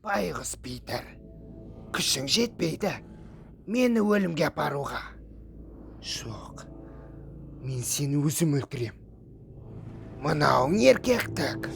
Байғұс Питер, күшің жетпейді мені өлімге апаруға. Жоқ, мен сені өзім өлтірем. Мынауың еркектік.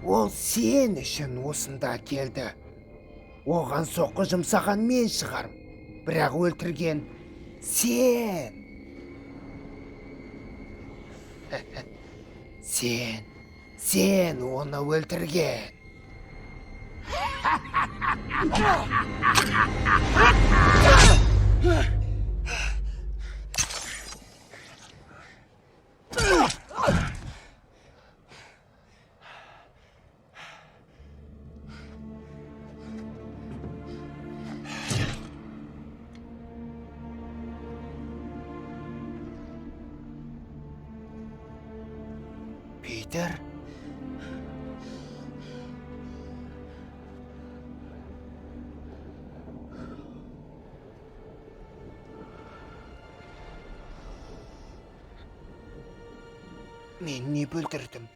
Ол сен үшін осында келді. Оған соққы жұмсаған мен шығарым. Бірақ өлтірген сен. Сен оны өлтірген. Питер? Мен не бүлдірдім?